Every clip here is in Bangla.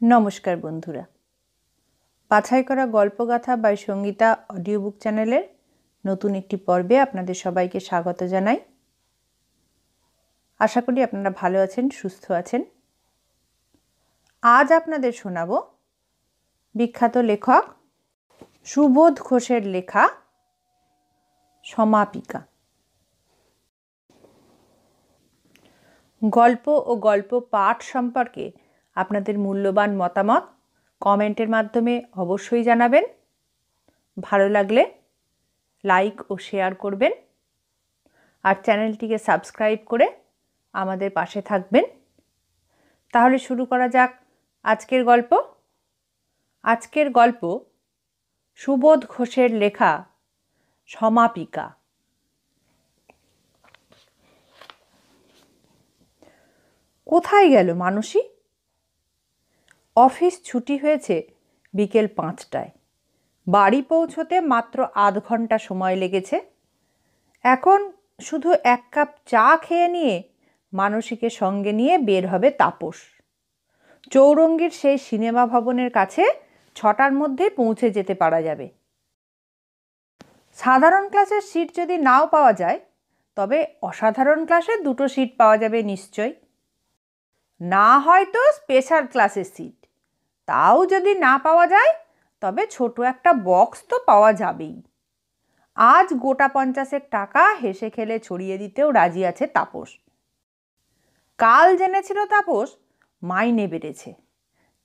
নমস্কার বন্ধুরা, বাছাই করা গল্পগাথা বাই সঙ্গীতা অডিও বুক চ্যানেলের নতুন একটি পর্বে আপনাদের সবাইকে স্বাগত জানাই। আশা করি আপনারা ভালো আছেন, সুস্থ আছেন। আজ আপনাদের শোনাব বিখ্যাত লেখক সুবোধ ঘোষের লেখা সমাপিকা। গল্প ও গল্প পাঠ সম্পর্কে আপনাদের মূল্যবান মতামত কমেন্টের মাধ্যমে অবশ্যই জানাবেন। ভালো লাগলে লাইক ও শেয়ার করবেন আর চ্যানেলটিকে সাবস্ক্রাইব করে আমাদের পাশে থাকবেন। তাহলে শুরু করা যাক আজকের গল্প। আজকের গল্প সুবোধ ঘোষের লেখা সমাপিকা। কোথায় গেল মানসী? অফিস ছুটি হয়েছে বিকেল 5টায়। বাড়ি পৌঁছতে মাত্র আধ ঘন্টা সময় লেগেছে। এখন শুধু এক কাপ চা খেয়ে নিয়ে মানসীকে সঙ্গে নিয়ে বের হবে তাপস। চৌরঙ্গীর সেই সিনেমা ভবনের কাছে 6টার মধ্যে পৌঁছে যেতে পারা যাবে। সাধারণ ক্লাসের সিট যদি নাও পাওয়া যায়, তবে অসাধারণ ক্লাসে 2টো সিট পাওয়া যাবে নিশ্চয়। না হয়তো স্পেশাল ক্লাসের সিট, তাও যদি না পাওয়া যায় তবে ছোট একটা বক্স তো পাওয়া যাবেই। আজ গোটা 50 টাকা হেসে খেলে ছড়িয়ে দিতেও রাজি আছে তাপস। কাল জেনেছিল তাপস মাইনে বেড়েছে।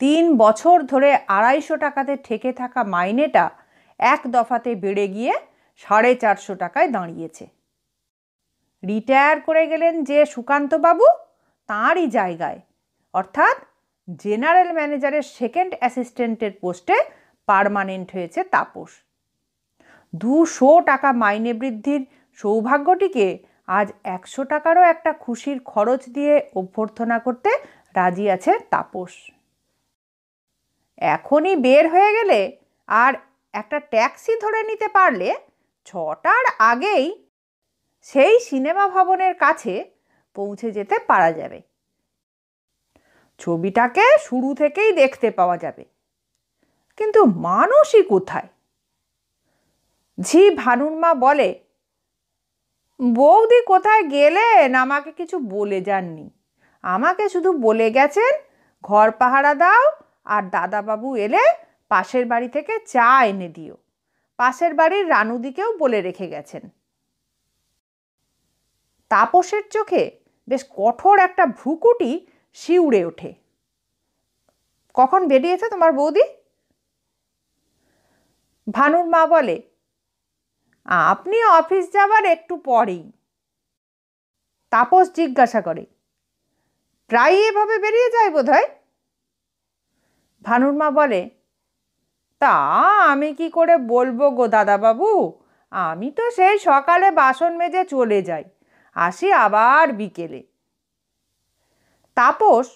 3 বছর ধরে 250 টাকাতে ঠেকে থাকা মাইনেটা এক দফাতে বেড়ে গিয়ে 450 টাকায় দাঁড়িয়েছে। রিটায়ার করে গেলেন যে সুকান্তবাবু, তাঁরই জায়গায়, অর্থাৎ জেনারেল ম্যানেজারের সেকেন্ড অ্যাসিস্ট্যান্টের পোস্টে পার্মানেন্ট হয়েছে তাপস। 200 টাকা মাইনে বৃদ্ধির সৌভাগ্যটিকে আজ 100 টাকারও একটা খুশির খরচ দিয়ে অভ্যর্থনা করতে রাজি আছে তাপস। এখনই বের হয়ে গেলে আর একটা ট্যাক্সি ধরে নিতে পারলে 6টার আগেই সেই সিনেমা ভবনের কাছে পৌঁছে যেতে পারা যাবে। ছবিটাকে শুরু থেকেই দেখতে পাওয়া যাবে। কিন্তু মানসী কোথায়? ঝি ভানুর মা বলে, বৌদি কোথায় গেলেন আমাকে কিছু বলে যাননি। আমাকে শুধু বলে গেছেন ঘর পাহারা দাও আর দাদাবাবু এলে পাশের বাড়ি থেকে চা এনে দিও। পাশের বাড়ির রানুদিকেও বলে রেখে গেছেন। তাপসের চোখে বেশ কঠোর একটা ভ্রুকুটি শিউরে ওঠে। কখন বেরিয়েছে তোমার বৌদি? ভানুর মা বলে, আপনি অফিস যাবার একটু পরেই। তাপস জিজ্ঞাসা করে, প্রায়ই এভাবে বেরিয়ে যায় বোধহয়? ভানুর মা বলে, তা আমি কি করে বলবো গো দাদাবাবু, আমি তো সেই সকালে বাসন মেজে চলে যাই, আসি আবার বিকেলে। তাপস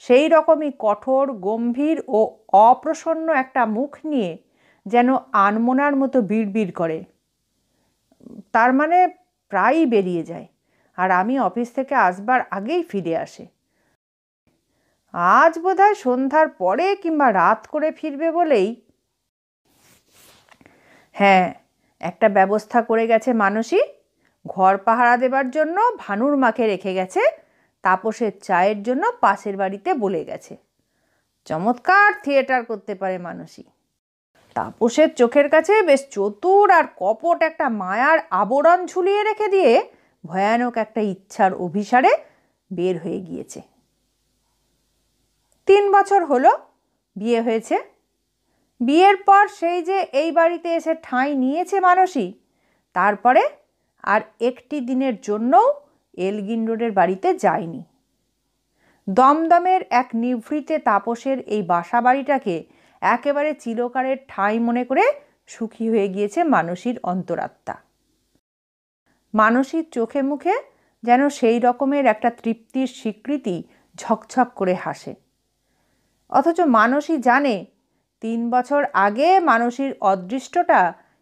সেই রকমই কঠোর, গম্ভীর ও অপ্রসন্ন একটা মুখ নিয়ে যেন আনমনার মতো বিড়বিড় করে, তার মানে প্রায়ই বেরিয়ে যায় আর আমি অফিস থেকে আসবার আগেই ফিরে আসে। আজ বোধহয় সন্ধ্যার পরে কিংবা রাত করে ফিরবে বলেই। হ্যাঁ, একটা ব্যবস্থা করে গেছে মানসী। ঘর পাহারা দেবার জন্য ভানুর মাকে রেখে গেছে, তাপসের চায়ের জন্য পাশের বাড়িতে বলে গেছে। চমৎকার থিয়েটার করতে পারে মানসী। তাপসের চোখের কাছে বেশ চতুর আর কপট একটা মায়ার আবরণ ঝুলিয়ে রেখে দিয়ে ভয়ানক একটা ইচ্ছার অভিসারে বের হয়ে গিয়েছে। 3 বছর হলো বিয়ে হয়েছে। বিয়ের পর সেই যে এই বাড়িতে এসে ঠাঁই নিয়েছে মানসী, তারপরে আর একটি দিনের জন্যও এলগিন রোডের বাড়িতে যায়নি। দমদমের এক নিভৃতে তাপসের এই বাসা বাড়িটাকে একেবারে চিরকালের ঠাঁই মনে করে সুখী হয়ে গিয়েছে মানসীর অন্তরাত্মা। মানসীর চোখে মুখে যেন সেই রকমের একটা তৃপ্তির স্বীকৃতি ঝকঝক করে হাসে। অথচ মানসী জানে 3 বছর আগে মানসীর অদৃষ্টটা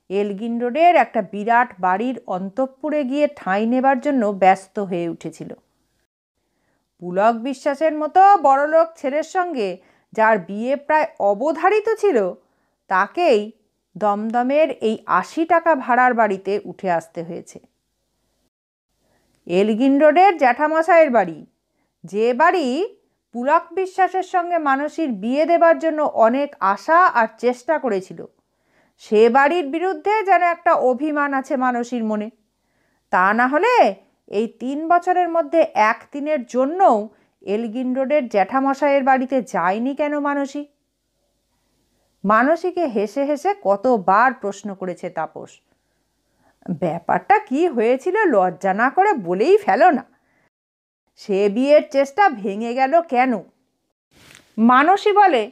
এলগিন রোডের একটা বিরাট বাড়ির অন্তঃপুরে গিয়ে ঠাঁই নেবার জন্য ব্যস্ত হয়ে উঠেছিল। পুলক বিশ্বাসের মতো বড়লোক ছেলের সঙ্গে যার বিয়ে প্রায় অবধারিত ছিল, তাকেই দমদমের এই ৮০ টাকা ভাড়ার বাড়িতে উঠে আসতে হয়েছে। এলগিন রোডের জ্যাঠামশাইয়ের বাড়ি, যে বাড়ি পুলক বিশ্বাসের সঙ্গে মানসীর বিয়ে দেবার জন্য অনেক আশা আর চেষ্টা করেছিল, সে বাড়ির বিরুদ্ধে যেন একটা অভিমান আছে মানসীর মনে। তা না হলে এই ৩ বছরের মধ্যে একদিনের জন্যও এলগিন রোডের জ্যাঠামশাইয়ের বাড়িতে যায়নি কেন মানসী? মানসীকে হেসে হেসে কতবার প্রশ্ন করেছে তাপস। ব্যাপারটা কি হয়েছিল লজ্জা না করে বলেই ফেলো না, সে বিয়ের চেষ্টা ভেঙে গেল কেন? মানসী বলে,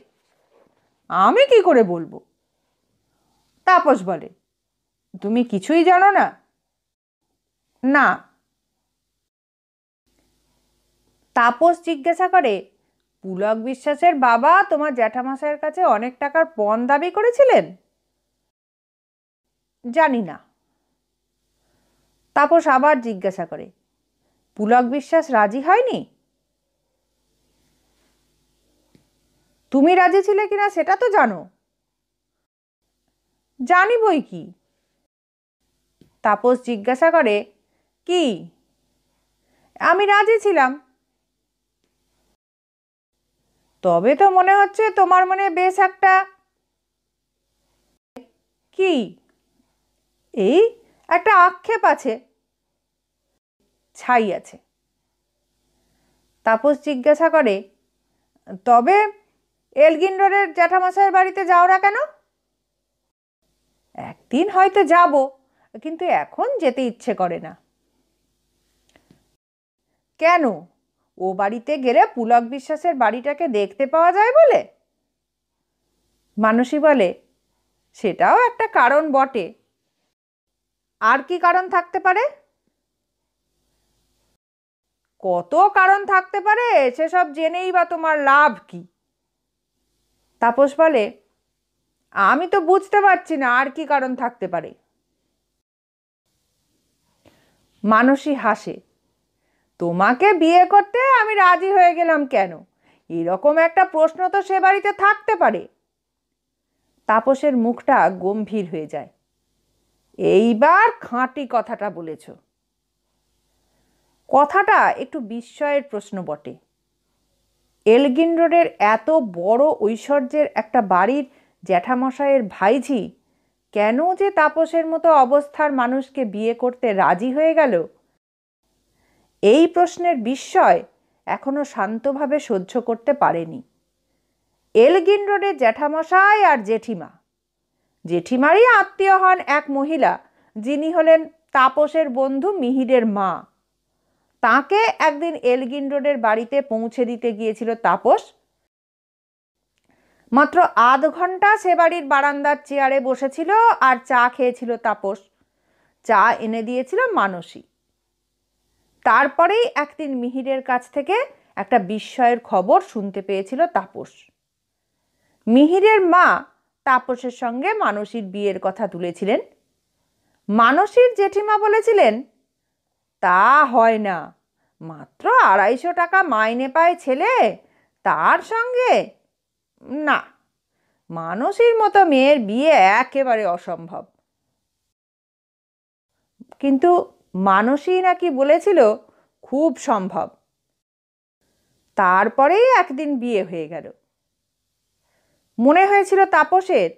আমি কি করে বলবো? তাপস বলে, তুমি কিছুই জানো না? না। তাপস জিজ্ঞাসা করে, পুলক বিশ্বাসের বাবা তোমার জ্যাঠামশাইয়ের কাছে অনেক টাকার পণ দাবি করেছিলেন? জানি না। তাপস আবার জিজ্ঞাসা করে, পুলক বিশ্বাস রাজি হয়নি? তুমি রাজি ছিলে কিনা সেটা তো জানো? জানি বই কি। তাপস জিজ্ঞাসা করে, কি? আমি রাজি ছিলাম। তবে তো মনে হচ্ছে তোমার মনে বেশ একটা কি এই একটা আক্ষেপ আছে। ছাই আছে। তাপস জিজ্ঞাসা করে, তবে এলগিন রোডের জ্যাঠামশাইয়ের বাড়িতে যাও না কেন? একদিন হয়তো যাব, কিন্তু এখন যেতে ইচ্ছে করে না। কেন? ও বাড়িতে গেলে পুলক বিশ্বাসের বাড়িটাকে দেখতে পাওয়া যায় বলে? মানসী বলে, সেটাও একটা কারণ বটে। আর কি কারণ থাকতে পারে? কত কারণ থাকতে পারে, সেসব জেনেই বা তোমার লাভ কি? তাপস বলে, আমি তো বুঝতে পারছি না আর কি কারণ থাকতে পারে। মানসী হাসে, তোমাকে বিয়ে করতে আমি রাজি হয়ে গেলাম কেন, এরকম একটা প্রশ্ন তো সে বাড়িতে থাকতে পারে। তাপসের মুখটা গম্ভীর হয়ে যায়। এইবার খাঁটি কথাটা বলেছ। কথাটা একটু বিস্ময়ের প্রশ্ন বটে। এলগিন রোডের এত বড় ঐশ্বর্যের একটা বাড়ির জ্যাঠামশাইয়ের ভাইঝি কেন যে তাপসের মতো অবস্থার মানুষকে বিয়ে করতে রাজি হয়ে গেল, এই প্রশ্নের বিস্ময় এখনো শান্তভাবে সহ্য করতে পারেনি। এলগিন রোডের জ্যাঠামশাই আর জেঠিমা, জেঠিমারই আত্মীয় হন এক মহিলা, যিনি হলেন তাপসের বন্ধু মিহিরের মা। তাকে একদিন এলগিন রোডের বাড়িতে পৌঁছে দিতে গিয়েছিল তাপস। মাত্র আধ ঘন্টা সে বাড়ির বারান্দার চেয়ারে বসেছিল আর চা খেয়েছিল তাপস। চা এনে দিয়েছিল মানসী। তারপরেই একদিন মিহিরের কাছ থেকে একটা বিস্ময়ের খবর শুনতে পেয়েছিল তাপস। মিহিরের মা তাপসের সঙ্গে মানসীর বিয়ের কথা তুলেছিলেন। মানসীর জেঠিমা বলেছিলেন, তা হয় না, মাত্র ২৫০ টাকা মাইনে পায় ছেলে, তার সঙ্গে না, মানসীর মতো মেয়ের বিয়ে একেবারে অসম্ভব। কিন্তু মানসী নাকি বলেছিল খুব সম্ভব। তারপরেই একদিন বিয়ে হয়ে গেল। মনে হয়েছিল তাপসের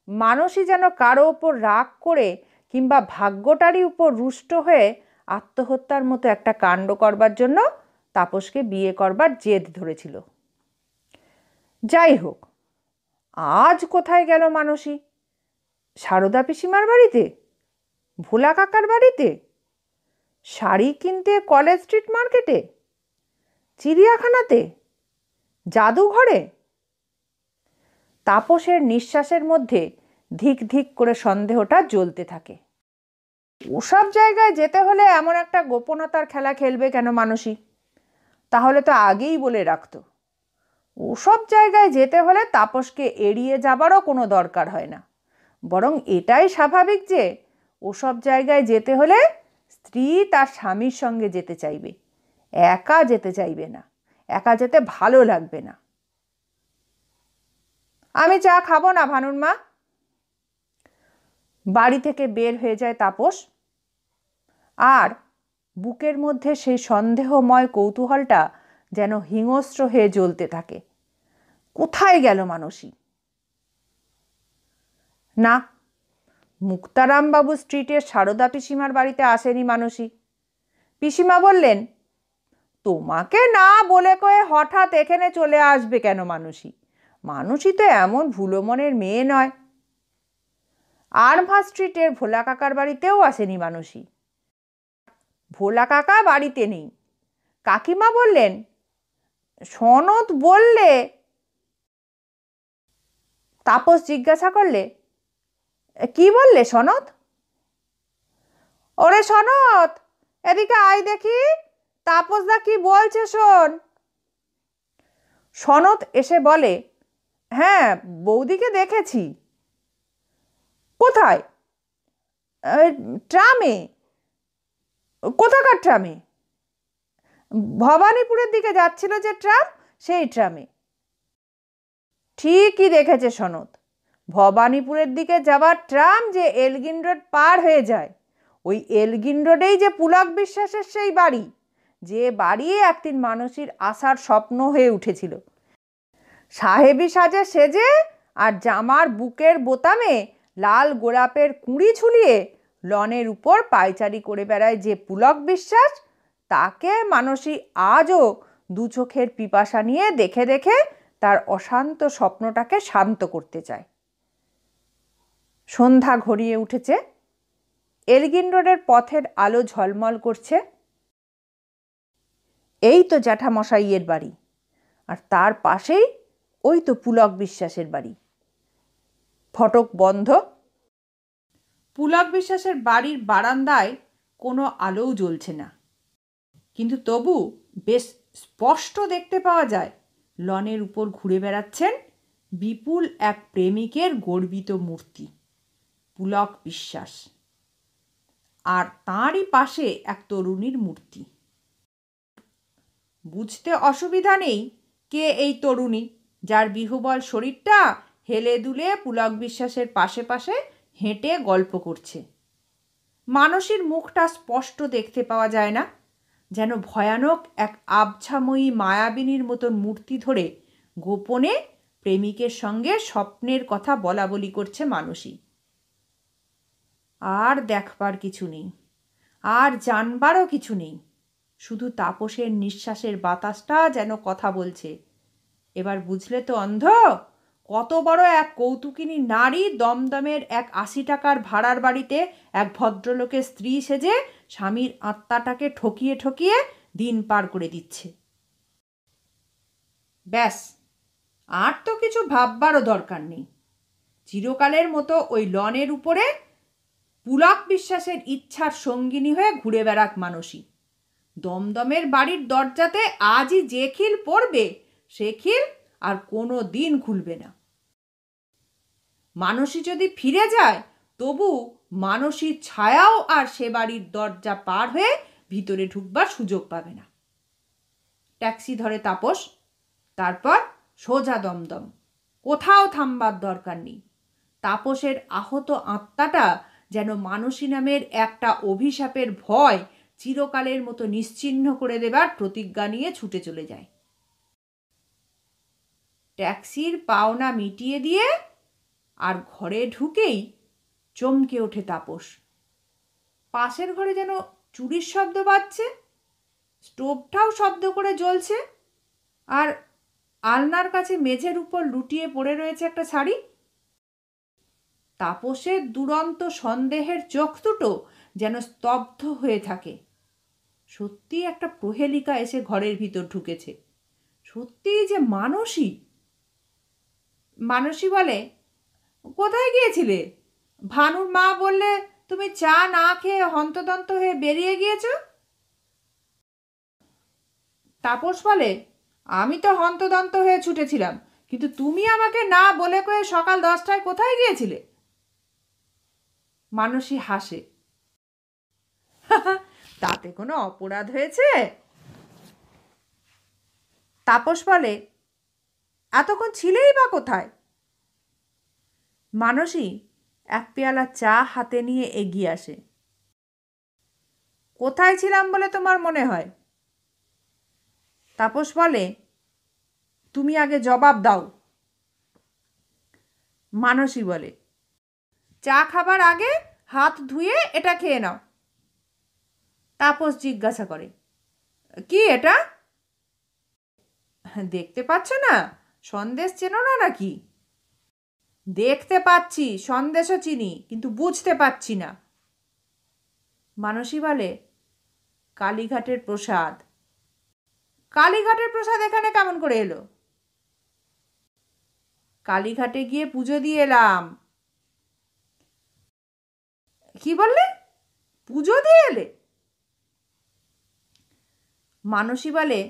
মানসী যেন কারো ওপর রাগ করে কিংবা ভাগ্যটারই উপর রুষ্ট হয়ে আত্মহত্যার মতো একটা কাণ্ড করবার জন্য তাপসকে বিয়ে করবার জেদ ধরেছিল। যাই হোক, আজ কোথায় গেল মানসী? সারদা পিসিমার বাড়িতে? ভোলা কাকার বাড়িতে? শাড়ি কিনতে কলেজ স্ট্রিট মার্কেটে? চিড়িয়াখানাতে? জাদুঘরে? তাপসের নিঃশ্বাসের মধ্যে ধিক ধিক করে সন্দেহটা জ্বলতে থাকে। ওসব জায়গায় যেতে হলে এমন একটা গোপনতার খেলা খেলবে কেন মানসী? তাহলে তো আগেই বলে রাখতো। ওসব জায়গায় যেতে হলে তাপসকে এড়িয়ে যাবারও কোনো দরকার হয় না, বরং এটাই স্বাভাবিক যে ওসব জায়গায় যেতে হলে স্ত্রী তার স্বামীর সঙ্গে যেতে চাইবে, একা যেতে চাইবে না, একা যেতে ভালো লাগবে না। আমি চা খাবো না ভানুর মা। বাড়ি থেকে বের হয়ে যায় তাপস। আর বুকের মধ্যে সেই সন্দেহময় কৌতূহলটা যেন হিংস্র হয়ে জ্বলতে থাকে। কোথায় গেল মানসী? না, মুক্তারামবাবু স্ট্রিটের সারদা পিসিমার বাড়িতে আসেনি মানসী। পিসিমা বললেন, তোমাকে না বলে কয়ে হঠাৎ এখানে চলে আসবে কেন মানসী? মানসী তো এমন ভুলো মনের মেয়ে নয়। আরভা স্ট্রিটের ভোলা কাকার বাড়িতেও আসেনি মানসী। ভোলা কাকা বাড়িতে নেই। কাকিমা বললেন, সনদ বললে। তাপস জিজ্ঞাসা করলে, কি বললে সনদ? ওরে সনদ, এদিকে আয় দেখি, তাপসদা কি বলছে শোন। সনদ এসে বলে, হ্যাঁ বৌদিকে দেখেছি। কোথায়? ট্রামে। কোথাকার ট্রামে? ভবানীপুরের দিকে যাচ্ছিল যে ট্রাম, সেই ট্রামে। ঠিকই দেখেছে সনদ। ভবানীপুরের দিকে যাবার ট্রাম যে এলগিন রোড পার হয়ে যায়, ওই এলগিন রোডেই যে পুলক বিশ্বাসের সেই বাড়ি, যে বাড়ি একদিন মানসীর আসার স্বপ্ন হয়ে উঠেছিল। সাহেবি সাজে সেজে আর জামার বুকের বোতামে লাল গোলাপের কুঁড়ি ঝুলিয়ে লনের উপর পায়চারি করে বেড়ায় যে পুলক বিশ্বাস, তাকে মানসী আজও দু চোখের পিপাসা নিয়ে দেখে দেখে তার অশান্ত স্বপ্নটাকে শান্ত করতে চায়। সন্ধ্যা ঘনিয়ে উঠেছে। এলগিন রোডের পথের আলো ঝলমল করছে। এই তো জ্যাঠামশাইয়ের বাড়ি, আর তার পাশেই ওই তো পুলক বিশ্বাসের বাড়ি। ফটক বন্ধ। পুলক বিশ্বাসের বাড়ির বারান্দায় কোনো আলোও জ্বলছে না, কিন্তু তবু বেশ স্পষ্ট দেখতে পাওয়া যায় লনের উপর ঘুরে বেড়াচ্ছেন বিপুল এক প্রেমিকের গর্বিত মূর্তি, পুলক বিশ্বাস। আর তাঁরই পাশে এক তরুণীর মূর্তি। বুঝতে অসুবিধা নেই কে এই তরুণী, যার বিহুবল শরীরটা হেলে দুলে পুলক বিশ্বাসের পাশে পাশে হেঁটে গল্প করছে। মানসীর মুখটা স্পষ্ট দেখতে পাওয়া যায় না, যেন ভয়ানক এক আবছাময়ী মায়াবিনীর মতন মূর্তি ধরে গোপনে প্রেমিকের সঙ্গে স্বপ্নের কথা বলা বলি করছে মানসী। আর দেখবার কিছু নেই, আর জানবারও কিছু নেই, শুধু তাপসের নিঃশ্বাসের বাতাসটা যেন কথা বলছে। এবার বুঝলে তো অন্ধ, কত বড় এক কৌতুকিনী নারী দমদমের এক ৮০ টাকার ভাড়ার বাড়িতে এক ভদ্রলোকের স্ত্রী সেজে স্বামীর আত্মাটাকে ঠকিয়ে ঠকিয়ে দিন পার করে দিচ্ছে। ব্যাস, আর তো কিছু ভাববারও দরকার নেই। চিরকালের মতো ওই লনের উপরে পুলক বিশ্বাসের ইচ্ছার সঙ্গিনী হয়ে ঘুরে বেড়াক মানসী। দমদমের বাড়ির দরজাতে আজই যে খিল পড়বে, সে খিল আর কোনো দিন খুলবে না। মানসী যদি ফিরে যায়, তবু মানসীর ছায়াও আর সে বাড়ির দরজা পার হয়ে ভিতরে ঢুকবার সুযোগ পাবে না। ট্যাক্সি ধরে তাপস, তারপর সোজা দমদম। কোথাও থামবার দরকার নেই। তাপসের আহত আত্মাটা যেন মানসী নামের একটা অভিশাপের ভয় চিরকালের মতো নিশ্চিহ্ন করে দেবার প্রতিজ্ঞা নিয়ে ছুটে চলে যায়। ট্যাক্সির পাওনা মিটিয়ে দিয়ে আর ঘরে ঢুকেই চমকে ওঠে তাপস। পাশের ঘরে যেন চুরির শব্দ বাজছে, স্টোভটাও শব্দ করে জ্বলছে, আর আলনার কাছে মেঝের উপর লুটিয়ে পড়ে রয়েছে একটা শাড়ি। তাপসের দুরন্ত সন্দেহের চোখ দুটো যেন স্তব্ধ হয়ে থাকে। সত্যি একটা প্রহেলিকা এসে ঘরের ভিতর ঢুকেছে, সত্যিই যে মানসী। মানসী বলে, কোথায় গিয়েছিলে? ভানুর মা বললে তুমি চা না খেয়ে হন্তদন্ত হয়ে বেরিয়ে গিয়েছ। তাপস বলে, আমি তো হন্তদন্ত হয়ে ছুটেছিলাম, কিন্তু তুমি আমাকে না বলে কয়ে সকাল 10টায় কোথায় গিয়েছিলে? মানসী হাসে, তাতে কোনো অপরাধ হয়েছে? তাপস বলে, এতক্ষণ ছিলেই বা কোথায়? মানসী এক পেয়ালা চা হাতে নিয়ে এগিয়ে আসে। কোথায় ছিলাম বলে তোমার মনে হয়? তাপস বলে, তুমি আগে জবাব দাও। মানসী বলে, চা খাবার আগে হাত ধুয়ে এটা খেয়ে নাও। তাপস জিজ্ঞাসা করে, কি এটা? দেখতে পাচ্ছ না, সন্দেশ চেনো না নাকি? দেখতে পাচ্ছি, সন্দেশও চিনি, কিন্তু বুঝতে পারছি না। মানসী বলে, কালীঘাটের প্রসাদ। কালীঘাটের প্রসাদ এখানে কেমন করে এলো? কালীঘাটে গিয়ে পুজো দিয়ে এলাম। কি বললে? পুজো দিয়ে এলে? মানসী বলে,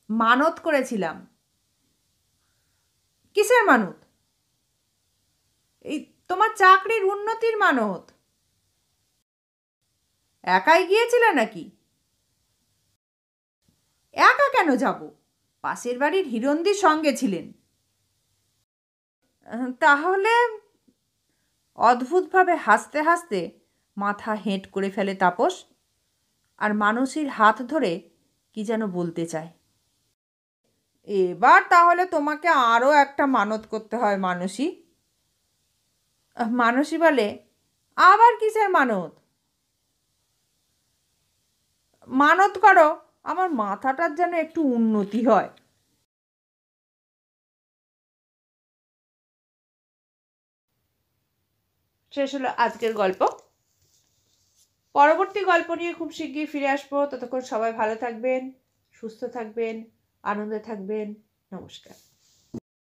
মানত করেছিলাম। কিসের মানত? এই তোমার চাকরির উন্নতির মানত। একাই গিয়েছিলে নাকি? একা কেন যাব? পাশের বাড়ির হিরণদির সঙ্গে ছিলেন। তাহলে? অদ্ভুতভাবে হাসতে হাসতে মাথা হেঁট করে ফেলে তাপস, আর মানসীর হাত ধরে কি যেন বলতে চায়। এবার তাহলে তোমাকে আরও একটা মানত করতে হয় মানসী। মানসী বলে, আবার কিসের মানত? মানত করো আমার মাথাটার যেন একটু উন্নতি হয়। শেষ হলো আজকের গল্প। পরবর্তী গল্প নিয়ে খুব শিগগিরই ফিরে আসবো। ততক্ষণ সবাই ভালো থাকবেন, সুস্থ থাকবেন, আনন্দে থাকবেন। নমস্কার।